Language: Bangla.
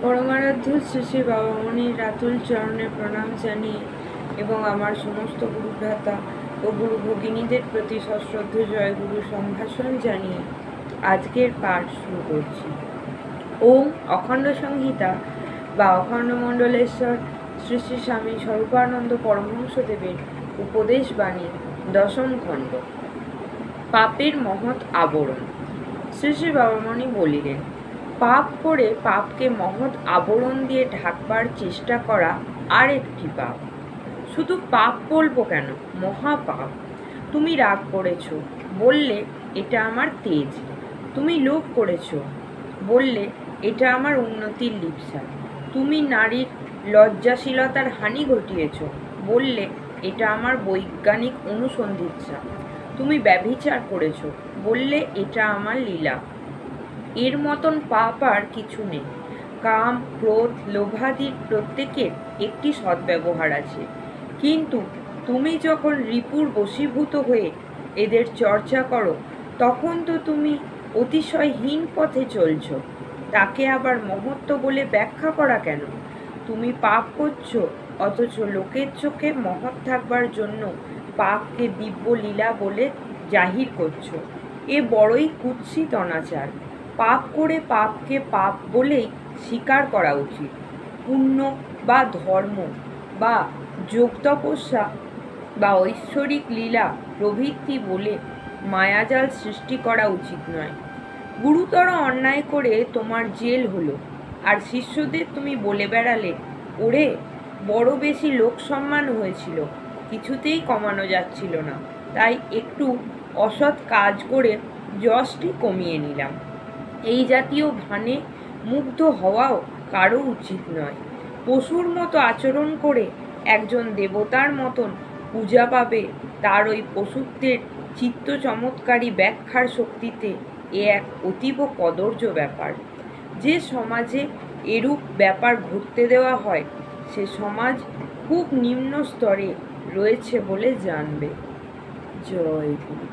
পরমারাধ্য শ্রী শ্রী বাবামণির রাতুল চরণে প্রণাম জানিয়ে এবং আমার সমস্ত গুরুভ্রাতা ও গুরু ভগিনীদের প্রতি সশ্রদ্ধ জয়গুরু সম্ভাষণ জানিয়ে আজকের পাঠ শুরু করছি। ওম অখণ্ড সংহিতা বা অখণ্ড মণ্ডলেশ্বর শ্রী শ্রী স্বামী স্বরূপানন্দ পরমহংসদেবের উপদেশ বাণী দশম খণ্ড। পাপের মহৎ আবরণ। শ্রী শ্রী বাবামণি বলিলেন, পাপ করে পাপকে মহৎ আবরণ দিয়ে ঢাকবার চেষ্টা করা আর একটি পাপ। শুধু পাপ বলবো কেন, মহাপাপ। তুমি রাগ করেছ, বললে এটা আমার তেজ। তুমি লোভ করেছ, বললে এটা আমার উন্নতির লিপ্সা। তুমি নারীর লজ্জাশীলতার হানি ঘটিয়েছ, বললে এটা আমার বৈজ্ঞানিক অনুসন্ধিৎসা। তুমি ব্যভিচার করেছ, বললে এটা আমার লীলা। এর মতন পাপ আর কিছু নেই। কাম, ক্রোধ, লোভাদির প্রত্যেকের একটি সদ্ব্যবহার আছে, কিন্তু তুমি যখন রিপুর বশীভূত হয়ে এদের চর্চা করো, তখন তো তুমি অতিশয়হীন পথে চলছ। তাকে আবার মহত্ব বলে ব্যাখ্যা করা কেন? তুমি পাপ করছো, অথচ লোকের চোখে মহৎ থাকবার জন্য পাপকে দিব্য লীলা বলে জাহির করছো। এ বড়ই কুৎসিত অনাচার। পাপ করে পাপকে পাপ বলেই স্বীকার করা উচিত। পুণ্য বা ধর্ম বা যোগ তপস্যা বা ঐশ্বরিক লীলা প্রভৃতি বলে মায়াজাল সৃষ্টি করা উচিত নয়। গুরুতর অন্যায় করে তোমার জেল হলো, আর শিষ্যদের তুমি বলে বেড়ালে, ওরে বড় বেশি লোক সম্মান হয়েছিল, কিছুতেই কমানো যাচ্ছিল না, তাই একটু অসৎ কাজ করে যশটি কমিয়ে নিলাম। এই জাতীয় ভানে মুগ্ধ হওয়াও কারো উচিত নয়। পশুর মতো আচরণ করে একজন দেবতার মতন পূজা পাবে, তার ওই পশুত্বের চিত্ত চমৎকারী ব্যাখ্যার শক্তিতে এ এক অতীব কদর্য ব্যাপার। যে সমাজে এরূপ ব্যাপার ঘটতে দেওয়া হয়, সে সমাজ খুব নিম্ন স্তরে রয়েছে বলে জানবে। জয় গুরু।